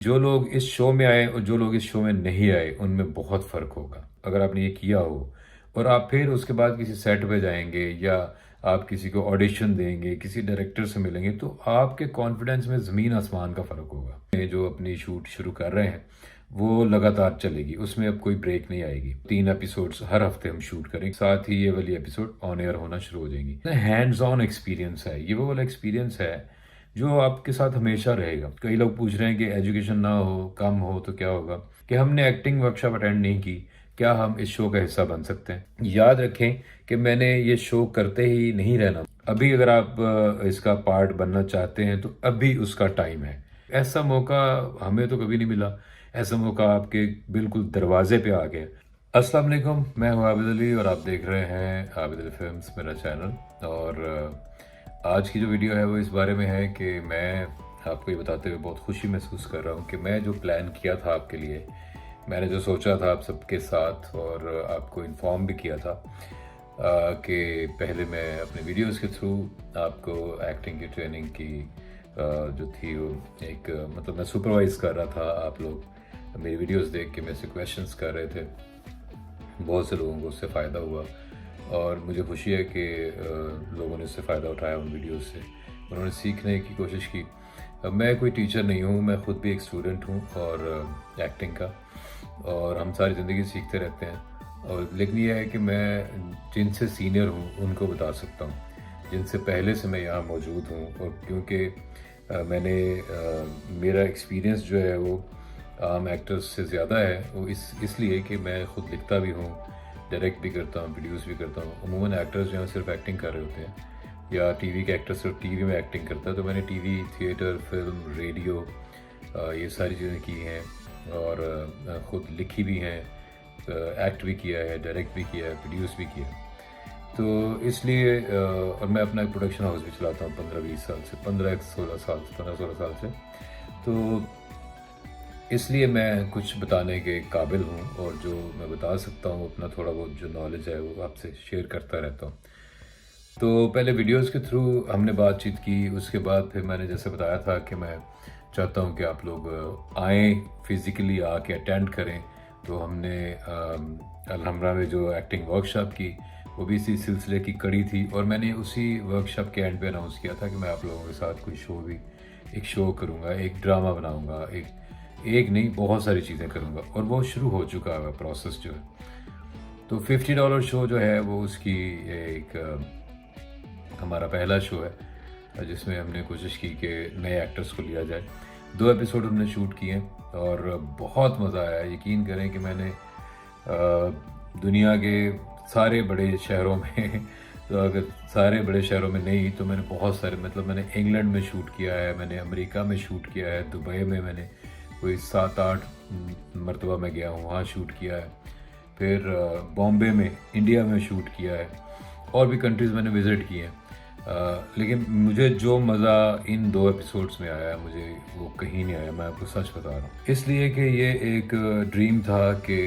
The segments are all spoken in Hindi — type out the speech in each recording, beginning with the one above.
जो लोग इस शो में आए और जो लोग इस शो में नहीं आए उनमें बहुत फ़र्क होगा। अगर आपने ये किया हो और आप फिर उसके बाद किसी सेट पे जाएँगे या आप किसी को ऑडिशन देंगे, किसी डायरेक्टर से मिलेंगे तो आपके कॉन्फिडेंस में ज़मीन आसमान का फ़र्क होगा। ये जो अपनी शूट शुरू कर रहे हैं, वो लगातार चलेगी, उसमें अब कोई ब्रेक नहीं आएगी। 3 एपिसोड्स हर हफ्ते हम शूट करेंगे, साथ ही ये वाली एपिसोड ऑन एयर होना शुरू हो जाएँगी। हैंड्स ऑन एक्सपीरियंस है, ये वो वाला एक्सपीरियंस है जो आपके साथ हमेशा रहेगा। कई लोग पूछ रहे हैं कि एजुकेशन ना हो, कम हो तो क्या होगा? कि हमने एक्टिंग वर्कशॉप अटेंड नहीं की, क्या हम इस शो का हिस्सा बन सकते हैं? याद रखें कि मैंने ये शो करते ही नहीं रहना। अभी अगर आप इसका पार्ट बनना चाहते हैं तो अभी उसका टाइम है। ऐसा मौका हमें तो कभी नहीं मिला, ऐसा मौका आपके बिल्कुल दरवाजे पे आ गया। अस्सलाम वालेकुम, मैं हूं आबिद अली और आप देख रहे हैं आबिद अली फिल्म्स, मेरा चैनल। और आज की जो वीडियो है वो इस बारे में है कि मैं आपको ये बताते हुए बहुत खुशी महसूस कर रहा हूँ कि मैं जो प्लान किया था आपके लिए, मैंने जो सोचा था आप सबके साथ और आपको इन्फॉर्म भी किया था कि पहले मैं अपने वीडियोस के थ्रू आपको एक्टिंग की ट्रेनिंग की जो थी वो एक मतलब मैं सुपरवाइज कर रहा था। आप लोग मेरी वीडियोस देख के मेरे से क्वेश्चंस कर रहे थे, बहुत से लोगों को उससे फ़ायदा हुआ और मुझे खुशी है कि लोगों ने इससे फ़ायदा उठाया उन वीडियोस से, उन्होंने सीखने की कोशिश की। मैं कोई टीचर नहीं हूँ, मैं ख़ुद भी एक स्टूडेंट हूँ और एक्टिंग का, और हम सारी ज़िंदगी सीखते रहते हैं। और लेकिन ये है कि मैं जिनसे सीनियर हूँ उनको बता सकता हूँ, जिनसे पहले से मैं यहाँ मौजूद हूँ। और क्योंकि मैंने मेरा एक्सपीरियंस जो है वो आम एक्टर्स से ज़्यादा है, वो इसलिए कि मैं ख़ुद लिखता भी हूँ, डायरेक्ट भी करता हूँ, प्रोड्यूस भी करता हूँ। अमूमन एक्टर्स जो हैं सिर्फ एक्टिंग कर रहे होते हैं, या टीवी के एक्टर सिर्फ टीवी में एक्टिंग करता है। तो मैंने टीवी, थिएटर, फिल्म, रेडियो, ये सारी चीज़ें की हैं और ख़ुद लिखी भी हैं, एक्ट भी किया है, डायरेक्ट भी किया है, प्रोड्यूस भी किया है। तो इसलिए और मैं अपना एक प्रोडक्शन हाउस भी चलाता हूँ 15-20 साल से, 15-16 साल से। तो इसलिए मैं कुछ बताने के काबिल हूँ और जो मैं बता सकता हूँ अपना थोड़ा बहुत जो नॉलेज है वो आपसे शेयर करता रहता हूँ। तो पहले वीडियोस के थ्रू हमने बातचीत की, उसके बाद फिर मैंने जैसे बताया था कि मैं चाहता हूँ कि आप लोग आएँ, फिज़िकली आके अटेंड करें। तो हमने अलहमरा में जो एक्टिंग वर्कशॉप की, वो भी इसी सिलसिले की कड़ी थी और मैंने उसी वर्कशॉप के एंड पे अनाउंस किया था कि मैं आप लोगों के साथ कोई एक शो करूँगा, एक ड्रामा बनाऊँगा, एक नहीं बहुत सारी चीज़ें करूँगा और वो शुरू हो चुका है प्रोसेस जो है। तो $50 शो जो है वो उसकी एक हमारा पहला शो है जिसमें हमने कोशिश की कि नए एक्टर्स को लिया जाए। 2 एपिसोड हमने शूट किए और बहुत मज़ा आया। यकीन करें कि मैंने दुनिया के सारे बड़े शहरों में तो अगर सारे बड़े शहरों में नहीं तो मैंने बहुत सारे, मतलब मैंने इंग्लैंड में शूट किया है, मैंने अमेरिका में शूट किया है, दुबई में मैंने कोई 7-8 मरतबा मैं गया हूँ, वहाँ शूट किया है। फिर बॉम्बे में, इंडिया में शूट किया है और भी कंट्रीज़ मैंने विज़िट किए हैं। लेकिन मुझे जो मज़ा इन 2 एपिसोड्स में आया, मुझे वो कहीं नहीं आया, मैं आपको सच बता रहा हूँ। इसलिए कि ये एक ड्रीम था कि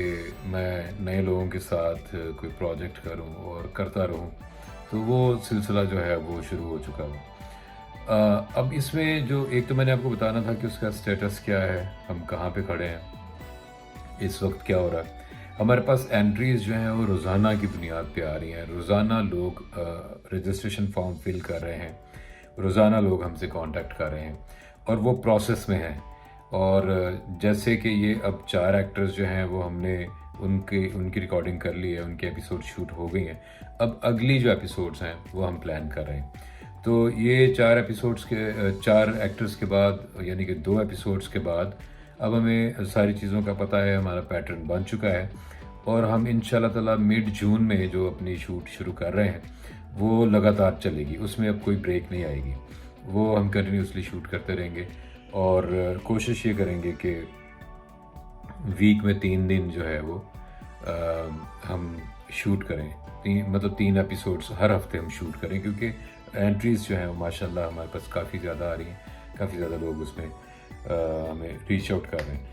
मैं नए लोगों के साथ कोई प्रोजेक्ट करूँ और करता रहूँ। तो वो सिलसिला जो है वो शुरू हो चुका है। अब इसमें जो एक तो मैंने आपको बताना था कि उसका स्टेटस क्या है, हम कहाँ पे खड़े हैं, इस वक्त क्या हो रहा है। हमारे पास एंट्रीज़ जो हैं वो रोज़ाना की बुनियाद पे आ रही हैं। रोज़ाना लोग रजिस्ट्रेशन फॉर्म फिल कर रहे हैं, रोज़ाना लोग हमसे कांटेक्ट कर रहे हैं और वो प्रोसेस में हैं। और जैसे कि ये अब 4 एक्टर्स जो हैं वो हमने उनकी रिकॉर्डिंग कर ली है, उनके एपिसोड शूट हो गई हैं। अब अगली जो एपिसोड्स हैं वो हम प्लान कर रहे हैं। तो ये 4 एपिसोड्स के 4 एक्टर्स के बाद, यानी कि 2 एपिसोड्स के बाद अब हमें सारी चीज़ों का पता है, हमारा पैटर्न बन चुका है और हम इंशाल्लाह ताला मिड जून में जो अपनी शूट शुरू कर रहे हैं वो लगातार चलेगी, उसमें अब कोई ब्रेक नहीं आएगी। वो हम कंटिन्यूसली शूट करते रहेंगे और कोशिश ये करेंगे कि वीक में 3 दिन जो है वो हम शूट करें। मतलब 3 एपिसोड्स हर हफ्ते हम शूट करें, क्योंकि एंट्रीज़ जो हैं वो माशाल्लाह हमारे पास काफ़ी ज़्यादा आ रही हैं, काफ़ी ज़्यादा लोग उसमें हमें रीच आउट कर रहे हैं।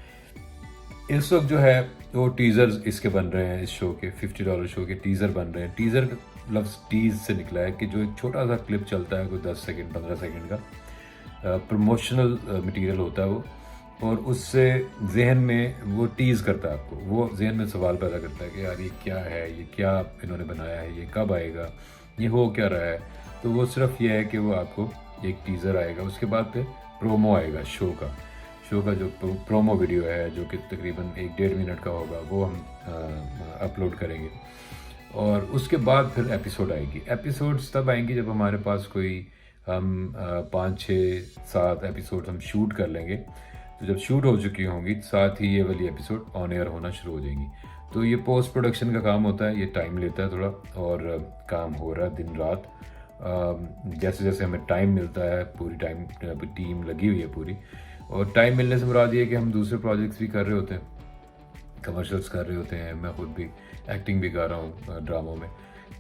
इस वक्त जो है वो टीज़र्स इसके बन रहे हैं, इस शो के $50 शो के टीज़र बन रहे हैं। टीज़र का लफ्ज़ टीज़ से निकला है कि जो एक छोटा सा क्लिप चलता है कोई 10 सेकंड 15 सेकंड का प्रमोशनल मटेरियल होता है वो, और उससे जहन में वो टीज़ करता है आपको, वो जहन में सवाल पैदा करता है कि यार ये क्या है, ये क्या इन्होंने बनाया है, ये कब आएगा, ये हो क्या रहा है। तो वो सिर्फ ये है कि वो आपको एक टीज़र आएगा, उसके बाद फिर प्रोमो आएगा शो का जो प्रोमो वीडियो है जो कि तकरीबन 1-1.5 मिनट का होगा, वो हम अपलोड करेंगे। और उसके बाद फिर एपिसोड आएगी। एपिसोड्स तब आएंगी जब हमारे पास कोई हम 5-6-7 एपिसोड हम शूट कर लेंगे। तो जब शूट हो चुकी होंगी साथ ही ये वाली एपिसोड ऑन एयर होना शुरू हो जाएंगी। तो ये पोस्ट प्रोडक्शन का काम होता है, ये टाइम लेता है थोड़ा, और काम हो रहा है दिन रात। जैसे जैसे हमें टाइम मिलता है, पूरी टीम लगी हुई है पूरी। और टाइम मिलने से मुराद ये है कि हम दूसरे प्रोजेक्ट्स भी कर रहे होते हैं, कमर्शियल्स कर रहे होते हैं, मैं खुद भी एक्टिंग भी कर रहा हूँ ड्रामों में।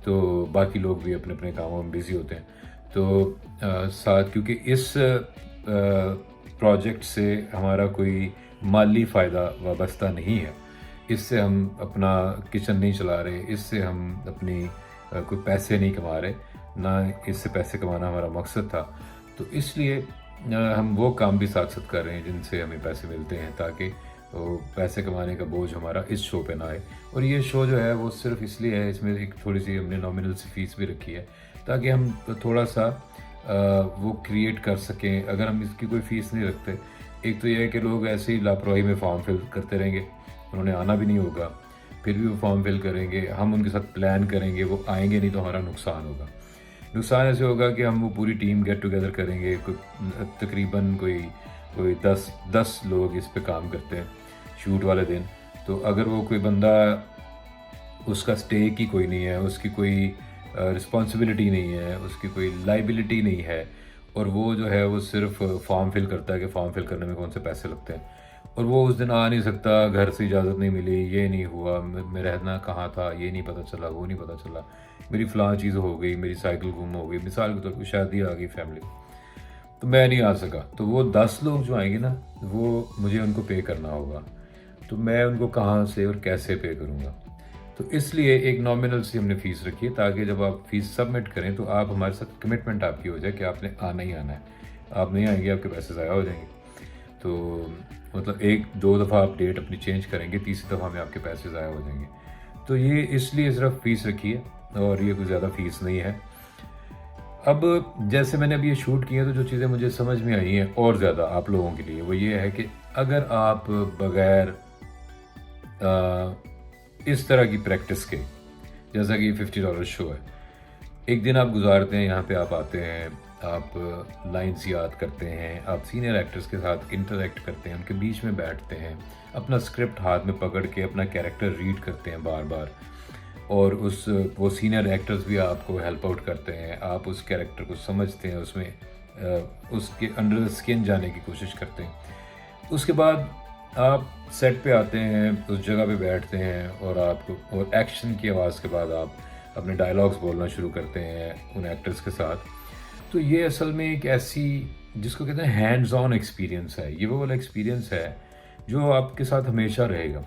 तो बाकी लोग भी अपने अपने कामों में बिज़ी होते हैं। तो साथ क्योंकि इस प्रोजेक्ट से हमारा कोई माली फ़ायदा वाबस्ता नहीं है, इससे हम अपना किचन नहीं चला रहे, इससे हम अपनी कोई पैसे नहीं कमा रहे, ना इससे पैसे कमाना हमारा मकसद था। तो इसलिए हम वो काम भी साथ साथ कर रहे हैं जिनसे हमें पैसे मिलते हैं, ताकि तो पैसे कमाने का बोझ हमारा इस शो पे ना आए। और ये शो जो है वो सिर्फ इसलिए है, इसमें एक थोड़ी सी हमने नॉमिनल सी फीस भी रखी है ताकि हम थोड़ा सा वो क्रिएट कर सकें। अगर हम इसकी कोई फ़ीस नहीं रखते, एक तो ये है कि लोग ऐसे ही लापरवाही में फॉर्म फिल करते रहेंगे, उन्होंने आना भी नहीं होगा, फिर भी वो फॉर्म फिल करेंगे, हम उनके साथ प्लान करेंगे, वो आएंगे नहीं तो हमारा नुकसान होगा। नुकसान ऐसे होगा कि हम वो पूरी टीम गेट टुगेदर करेंगे, तकरीबन कोई 10 लोग इस पे काम करते हैं शूट वाले दिन। तो अगर वो कोई बंदा, उसका स्टेक ही कोई नहीं है, उसकी कोई रिस्पॉन्सिबिलिटी नहीं है, उसकी कोई लाइबिलिटी नहीं है, और वो जो है वो सिर्फ फॉर्म फिल करता है कि फॉर्म फिल करने में कौन से पैसे लगते हैं, और वो उस दिन आ नहीं सकता, घर से इजाज़त नहीं मिली, ये नहीं हुआ, मैं रहना कहाँ था ये नहीं पता चला, वो नहीं पता चला, मेरी फ़लाँ चीज़ हो गई, मेरी साइकिल गुम हो गई, मिसाल के तौर पर शादी आ गई फैमिली, तो मैं नहीं आ सका। तो वो 10 लोग जो आएंगे ना, वो मुझे उनको पे करना होगा। तो मैं उनको कहाँ से और कैसे पे करूँगा? तो इसलिए एक नॉमिनल सी हमने फ़ीस रखी है, ताकि जब आप फ़ीस सबमिट करें तो आप हमारे साथ कमिटमेंट आपकी हो जाए कि आपने आना ही आना है। आप नहीं आएंगे, आपके पैसे ज़ाया हो जाएंगे। तो मतलब 1-2 दफ़ा आप डेट अपनी चेंज करेंगे, तीसरी दफ़ा में आपके पैसे ज़ाया हो जाएंगे। तो ये इसलिए सिर्फ फ़ीस रखी है, और ये कोई ज़्यादा फ़ीस नहीं है। अब जैसे मैंने अभी ये शूट किया, तो जो चीज़ें मुझे समझ में आई हैं और ज़्यादा आप लोगों के लिए, वो ये है कि अगर आप बग़ैर इस तरह की प्रैक्टिस के, जैसा कि $50 शो है, एक दिन आप गुजारते हैं यहाँ पे, आप आते हैं, आप लाइन्स याद करते हैं, आप सीनियर एक्टर्स के साथ इंटरेक्ट करते हैं, उनके बीच में बैठते हैं, अपना स्क्रिप्ट हाथ में पकड़ के अपना कैरेक्टर रीड करते हैं बार बार, और वो सीनियर एक्टर्स भी आपको हेल्प आउट करते हैं, आप उस कैरेक्टर को समझते हैं, उसमें उसके अंडर द स्किन जाने की कोशिश करते हैं। उसके बाद आप सेट पे आते हैं, उस जगह पे बैठते हैं, और एक्शन की आवाज़ के बाद आप अपने डायलॉग्स बोलना शुरू करते हैं उन एक्टर्स के साथ। तो ये असल में एक ऐसी, जिसको कहते हैं हैंड्स ऑन एक्सपीरियंस है, ये वो वाला एक्सपीरियंस है जो आपके साथ हमेशा रहेगा।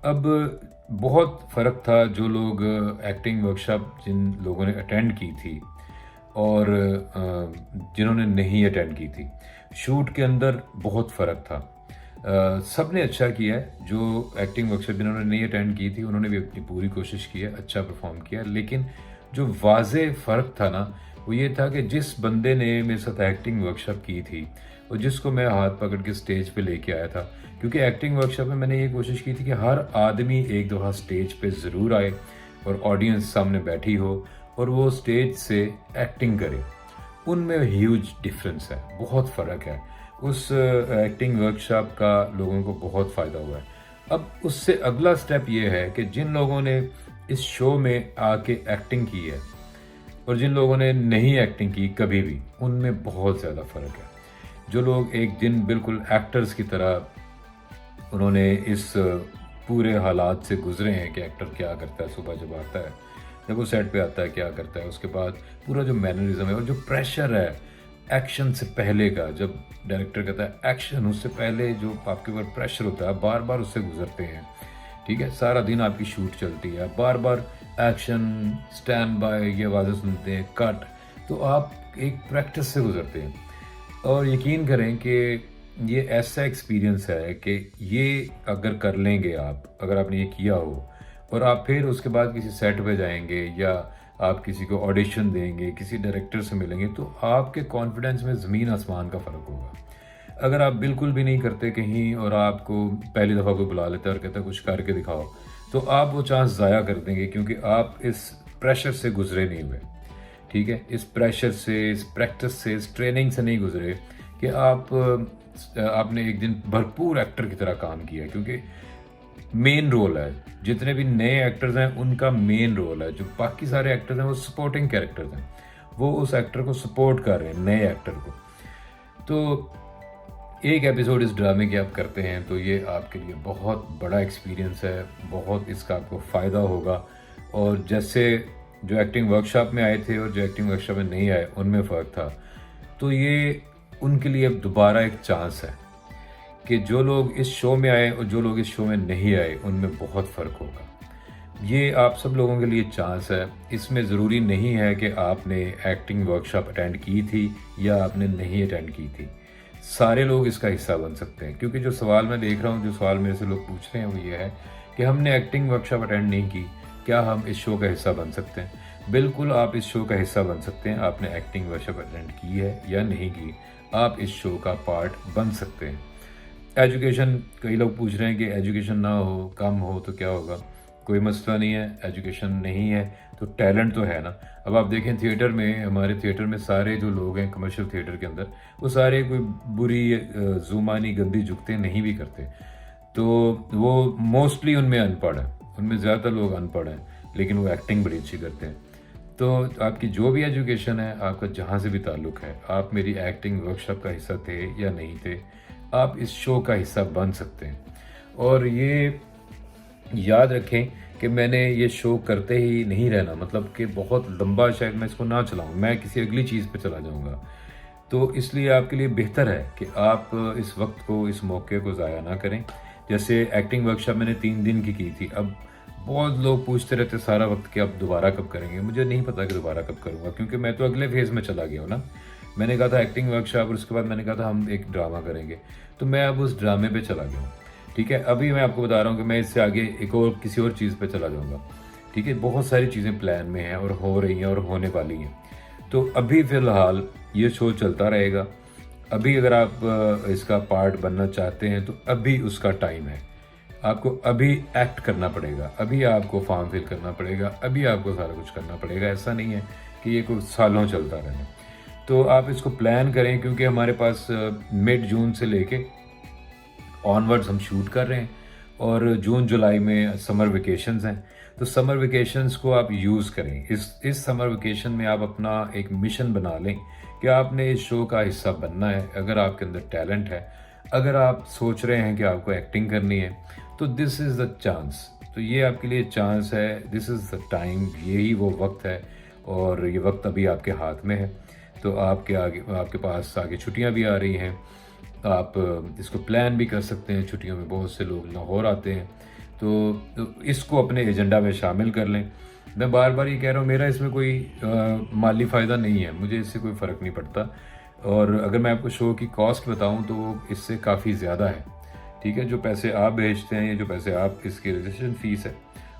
अब बहुत फ़र्क था जो लोग एक्टिंग वर्कशॉप जिन लोगों ने अटेंड की थी और जिन्होंने नहीं अटेंड की थी, शूट के अंदर बहुत फ़र्क था। सब ने अच्छा किया है। जो एक्टिंग वर्कशॉप जिन्होंने नहीं अटेंड की थी, उन्होंने भी अपनी पूरी कोशिश की है, अच्छा परफॉर्म किया, लेकिन जो वाज़े फ़र्क था ना, वो ये था कि जिस बंदे ने मेरे साथ एक्टिंग वर्कशॉप की थी और जिसको मैं हाथ पकड़ के स्टेज पे लेके आया था, क्योंकि एक्टिंग वर्कशॉप में मैंने ये कोशिश की थी कि हर आदमी एक दफ़ा स्टेज पे ज़रूर आए और ऑडियंस सामने बैठी हो और वो स्टेज से एक्टिंग करे। उनमें ह्यूज डिफरेंस है, बहुत फ़र्क है। उस एक्टिंग वर्कशॉप का लोगों को बहुत फ़ायदा हुआ है। अब उससे अगला स्टेप ये है कि जिन लोगों ने इस शो में आके एक्टिंग की है और जिन लोगों ने नहीं एक्टिंग की कभी भी, उनमें बहुत ज़्यादा फ़र्क है। जो लोग एक दिन बिल्कुल एक्टर्स की तरह उन्होंने इस पूरे हालात से गुजरे हैं कि एक्टर क्या करता है, सुबह जब आता है, जब वो सेट पे आता है क्या करता है, उसके बाद पूरा जो मैनरिज्म है और जो प्रेशर है एक्शन से पहले का, जब डायरेक्टर कहता है एक्शन, उससे पहले जो आपके ऊपर प्रेशर होता है, बार बार उससे गुजरते हैं। ठीक है, सारा दिन आपकी शूट चलती है, बार बार एक्शन, स्टैंड बाय, ये आवाज़ें सुनते हैं, कट, तो आप एक प्रैक्टिस से गुजरते हैं। और यकीन करें कि ये ऐसा एक्सपीरियंस है कि ये अगर कर लेंगे आप, अगर आपने ये किया हो और आप फिर उसके बाद किसी सेट पे जाएंगे या आप किसी को ऑडिशन देंगे, किसी डायरेक्टर से मिलेंगे, तो आपके कॉन्फिडेंस में ज़मीन आसमान का फ़र्क होगा। अगर आप बिल्कुल भी नहीं करते कहीं और आपको पहली दफ़ा कोई बुला लेता है और कहता है कुछ करके दिखाओ, तो आप वो चांस ज़ाया कर देंगे क्योंकि आप इस प्रेशर से गुजरे नहीं हुए। ठीक है, इस प्रेशर से, इस प्रैक्टिस से, इस ट्रेनिंग से नहीं गुजरे कि आपने एक दिन भरपूर एक्टर की तरह काम किया, क्योंकि मेन रोल है। जितने भी नए एक्टर्स हैं उनका मेन रोल है, जो बाकी सारे एक्टर्स हैं वो सपोर्टिंग कैरेक्टर्स हैं, वो उस एक्टर को सपोर्ट कर रहे हैं, नए एक्टर को। तो एक एपिसोड इस ड्रामे की आप करते हैं तो ये आपके लिए बहुत बड़ा एक्सपीरियंस है, बहुत इसका आपको फ़ायदा होगा। और जैसे जो एक्टिंग वर्कशॉप में आए थे और जो एक्टिंग वर्कशॉप में नहीं आए उनमें फ़र्क था, तो ये उनके लिए अब दोबारा एक चांस है कि जो लोग इस शो में आए और जो लोग इस शो में नहीं आए उनमें बहुत फ़र्क होगा। ये आप सब लोगों के लिए चांस है। इसमें ज़रूरी नहीं है कि आपने एक्टिंग वर्कशॉप अटेंड की थी या आपने नहीं अटेंड की थी, सारे लोग इसका हिस्सा बन सकते हैं। क्योंकि जो सवाल मैं देख रहा हूँ, जो सवाल मेरे से लोग पूछ रहे हैं, वो ये है कि हमने एक्टिंग वर्कशॉप अटेंड नहीं की, क्या हम इस शो का हिस्सा बन सकते हैं? बिल्कुल आप इस शो का हिस्सा बन सकते हैं। आपने एक्टिंग वर्कशॉप अटेंड की है या नहीं की, आप इस शो का पार्ट बन सकते हैं। एजुकेशन, कई लोग पूछ रहे हैं कि एजुकेशन ना हो, कम हो तो क्या होगा? कोई मसला नहीं है, एजुकेशन नहीं है तो टैलेंट तो है ना। अब आप देखें थिएटर में, हमारे थिएटर में सारे जो लोग हैं कमर्शियल थिएटर के अंदर, वो सारे कोई बुरी जुबानी गंदी जुगतें नहीं भी करते। तो वो मोस्टली उनमें अनपढ़ है, उनमें ज़्यादातर लोग अनपढ़ हैं, लेकिन वो एक्टिंग बड़ी अच्छी करते हैं। तो आपकी जो भी एजुकेशन है, आपका जहाँ से भी ताल्लुक़ है, आप मेरी एक्टिंग वर्कशॉप का हिस्सा थे या नहीं थे, आप इस शो का हिस्सा बन सकते हैं। और ये याद रखें कि मैंने ये शो करते ही नहीं रहना, मतलब कि बहुत लंबा शायद मैं इसको ना चलाऊं, मैं किसी अगली चीज़ पे चला जाऊंगा। तो इसलिए आपके लिए बेहतर है कि आप इस वक्त को, इस मौके को ज़ाया ना करें। जैसे एक्टिंग वर्कशॉप मैंने 3 दिन की थी। अब बहुत लोग पूछते रहते सारा वक्त कि अब दोबारा कब करेंगे। मुझे नहीं पता कि दोबारा कब करूँगा, क्योंकि मैं तो अगले फेज़ में चला गया हूँ ना। मैंने कहा था एक्टिंग वर्कशॉप और उसके बाद मैंने कहा था हम एक ड्रामा करेंगे, तो मैं अब उस ड्रामे पे चला गया हूँ। ठीक है, अभी मैं आपको बता रहा हूँ कि मैं इससे आगे एक और किसी और चीज़ पे चला जाऊँगा। ठीक है, बहुत सारी चीज़ें प्लान में हैं और हो रही हैं और होने वाली हैं। तो अभी फ़िलहाल ये शो चलता रहेगा। अभी अगर आप इसका पार्ट बनना चाहते हैं तो अभी उसका टाइम है। आपको अभी एक्ट करना पड़ेगा, अभी आपको फॉर्म फिल करना पड़ेगा, अभी आपको सारा कुछ करना पड़ेगा। ऐसा नहीं है कि ये कुछ सालों चलता रहे। तो आप इसको प्लान करें, क्योंकि हमारे पास मिड जून से लेके ऑनवर्ड्स हम शूट कर रहे हैं और जून जुलाई में समर वेकेशंस हैं। तो समर वेकेशंस को आप यूज़ करें। इस समर वेकेशन में आप अपना एक मिशन बना लें कि आपने इस शो का हिस्सा बनना है। अगर आपके अंदर टैलेंट है, अगर आप सोच रहे हैं कि आपको एक्टिंग करनी है, तो दिस इज़ द चांस। तो ये आपके लिए चांस है, दिस इज़ द टाइम, यही वो वक्त है और ये वक्त अभी आपके हाथ में है। तो आपके पास आगे छुट्टियां भी आ रही हैं, आप इसको प्लान भी कर सकते हैं। छुट्टियों में बहुत से लोग लाहौर आते हैं, तो इसको अपने एजेंडा में शामिल कर लें। मैं बार बार ये कह रहा हूँ, मेरा इसमें कोई माली फ़ायदा नहीं है, मुझे इससे कोई फ़र्क नहीं पड़ता। और अगर मैं आपको शो की कॉस्ट बताऊँ तो वो इससे काफ़ी ज़्यादा है। ठीक है, जो पैसे आप भेजते हैं या जो पैसे आप इसकी रजिस्ट्रेशन फ़ीस है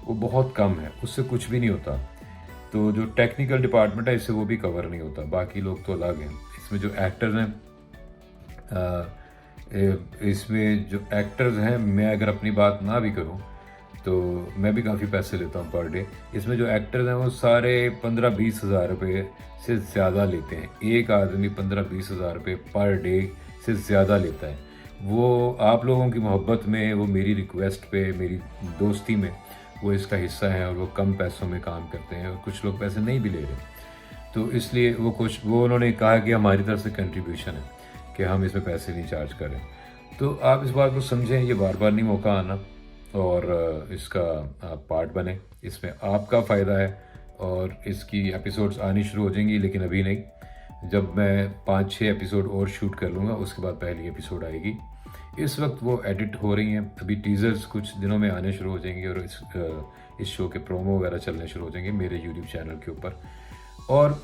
वो बहुत कम है, उससे कुछ भी नहीं होता। तो जो टेक्निकल डिपार्टमेंट है इससे वो भी कवर नहीं होता, बाकी लोग तो अलग हैं। इसमें जो एक्टर्स हैं इसमें जो एक्टर्स हैं, मैं अगर अपनी बात ना भी करूं तो मैं भी काफ़ी पैसे लेता हूं पर डे। इसमें जो एक्टर्स हैं वो सारे 15-20 हज़ार रुपये से ज़्यादा लेते हैं। एक आदमी 15-20 हज़ार रुपये पर डे से ज़्यादा लेता है। वो आप लोगों की मोहब्बत में, वो मेरी रिक्वेस्ट पे, मेरी दोस्ती में वो इसका हिस्सा है और वो कम पैसों में काम करते हैं और कुछ लोग पैसे नहीं भी ले रहे। तो इसलिए वो उन्होंने कहा कि हमारी तरफ से कंट्रीब्यूशन है कि हम इसमें पैसे नहीं चार्ज करें। तो आप इस बात को समझें, ये बार बार नहीं मौका आना और इसका आप पार्ट बने। इसमें आपका फ़ायदा है और इसकी एपिसोड्स आनी शुरू हो जाएंगी, लेकिन अभी नहीं। जब मैं 5-6 एपिसोड और शूट कर लूँगा उसके बाद पहली एपिसोड आएगी। इस वक्त वो एडिट हो रही हैं, अभी टीज़र्स कुछ दिनों में आने शुरू हो जाएंगे और इस शो के प्रोमो वगैरह चलने शुरू हो जाएंगे मेरे यूट्यूब चैनल के ऊपर। और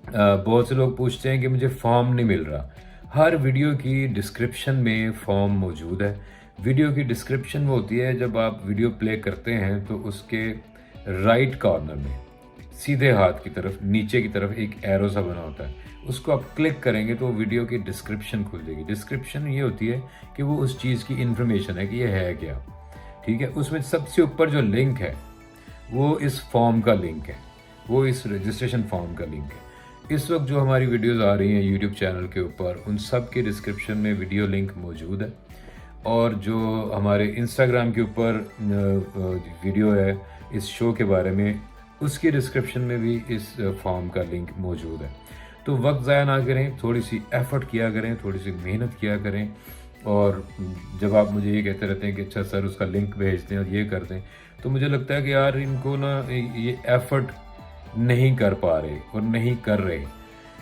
बहुत से लोग पूछते हैं कि मुझे फॉर्म नहीं मिल रहा। हर वीडियो की डिस्क्रिप्शन में फॉर्म मौजूद है। वीडियो की डिस्क्रिप्शन वो होती है, जब आप वीडियो प्ले करते हैं तो उसके राइट कॉर्नर में सीधे हाथ की तरफ नीचे की तरफ एक एरो सा बना होता है, उसको आप क्लिक करेंगे तो वीडियो की डिस्क्रिप्शन खुल जाएगी। डिस्क्रिप्शन ये होती है कि वो उस चीज़ की इन्फॉर्मेशन है कि ये है क्या, ठीक है। उसमें सबसे ऊपर जो लिंक है वो इस फॉर्म का लिंक है, वो इस रजिस्ट्रेशन फॉर्म का लिंक है। इस वक्त जो हमारी वीडियोस आ रही हैं यूट्यूब चैनल के ऊपर, उन सब के डिस्क्रिप्शन में वीडियो लिंक मौजूद है। और जो हमारे इंस्टाग्राम के ऊपर वीडियो है इस शो के बारे में, उसकी डिस्क्रिप्शन में भी इस फॉर्म का लिंक मौजूद है। तो वक्त ज़ाया ना करें, थोड़ी सी एफ़र्ट किया करें, थोड़ी सी मेहनत किया करें। और जब आप मुझे ये कहते रहते हैं कि अच्छा सर उसका लिंक भेज दें और ये कर दें, तो मुझे लगता है कि यार इनको ना ये एफ़र्ट नहीं कर पा रहे और नहीं कर रहे,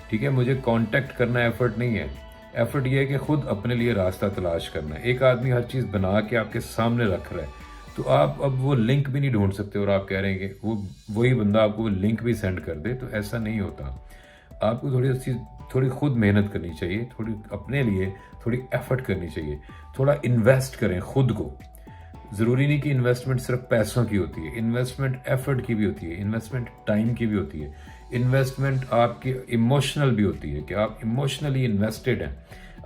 ठीक है। मुझे कांटेक्ट करना एफ़र्ट नहीं है, एफ़र्ट ये है कि ख़ुद अपने लिए रास्ता तलाश करना है। एक आदमी हर चीज़ बना के आपके सामने रख रहा है, तो आप अब वो लिंक भी नहीं ढूंढ सकते और आप कह रहे हैं कि वही बंदा आपको वो लिंक भी सेंड कर दे, तो ऐसा नहीं होता। आपको थोड़ी खुद मेहनत करनी चाहिए, थोड़ी अपने लिए थोड़ी एफ़र्ट करनी चाहिए, थोड़ा इन्वेस्ट करें खुद को। ज़रूरी नहीं कि इन्वेस्टमेंट सिर्फ पैसों की होती है, इन्वेस्टमेंट एफ़र्ट की भी होती है, इन्वेस्टमेंट टाइम की भी होती है, इन्वेस्टमेंट आपकी इमोशनल भी होती है कि आप इमोशनली इन्वेस्टेड हैं।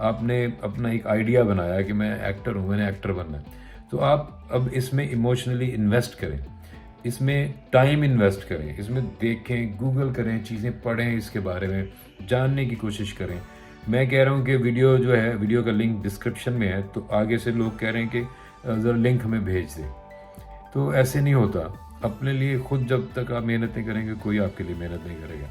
आपने अपना एक आइडिया बनाया कि मैं एक्टर हूँ, मैंने एक्टर बनना है, तो आप अब इसमें इमोशनली इन्वेस्ट करें, इसमें टाइम इन्वेस्ट करें, इसमें देखें, गूगल करें, चीज़ें पढ़ें, इसके बारे में जानने की कोशिश करें। मैं कह रहा हूँ कि वीडियो जो है, वीडियो का लिंक डिस्क्रिप्शन में है, तो आगे से लोग कह रहे हैं कि ज़रा लिंक हमें भेज दें, तो ऐसे नहीं होता। अपने लिए खुद जब तक आप मेहनत नहीं करेंगे, कोई आपके लिए मेहनत नहीं करेगा।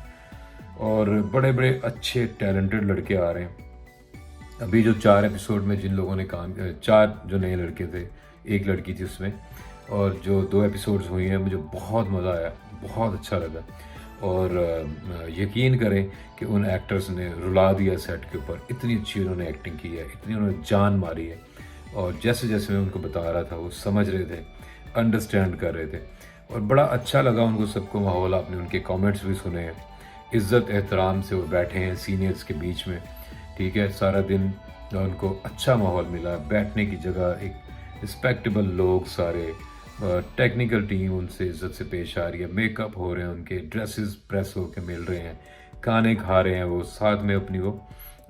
और बड़े बड़े अच्छे टैलेंटेड लड़के आ रहे हैं। अभी जो 4 एपिसोड में जिन लोगों ने काम, 4 जो नए लड़के थे, एक लड़की थी उसमें, और जो 2 एपिसोड्स हुई हैं, मुझे बहुत मज़ा आया, बहुत अच्छा लगा। और यकीन करें कि उन एक्टर्स ने रुला दिया सेट के ऊपर। इतनी अच्छी उन्होंने एक्टिंग की है, इतनी उन्होंने जान मारी है, और जैसे जैसे मैं उनको बता रहा था वो समझ रहे थे, अंडरस्टैंड कर रहे थे, और बड़ा अच्छा लगा उनको सबको माहौल। आपने उनके कमेंट्स भी सुने हैं, इज़्ज़त एहतराम से वो बैठे हैं सीनियर्स के बीच में, ठीक है। सारा दिन उनको अच्छा माहौल मिला, बैठने की जगह, एक रिस्पेक्टेबल लोग सारे, टेक्निकल टीम उनसे इज़्ज़त से पेश आ रही है, मेकअप हो रहे हैं, उनके ड्रेसेस प्रेस होके मिल रहे हैं, खाने खा रहे हैं, वो साथ में अपनी वो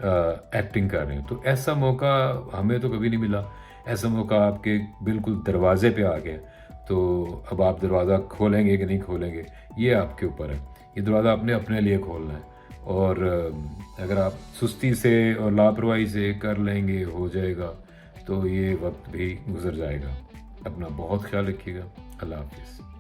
एक्टिंग कर रहे हैं। तो ऐसा मौका हमें तो कभी नहीं मिला, ऐसा मौका आपके बिल्कुल दरवाजे पे आ गया। तो अब आप दरवाज़ा खोलेंगे कि नहीं खोलेंगे, ये आपके ऊपर है। ये दरवाज़ा आपने अपने लिए खोलना है, और अगर आप सुस्ती से और लापरवाही से कर लेंगे, हो जाएगा, तो ये वक्त भी गुजर जाएगा। अपना बहुत ख्याल रखिएगा। अल्लाह हाफिज़।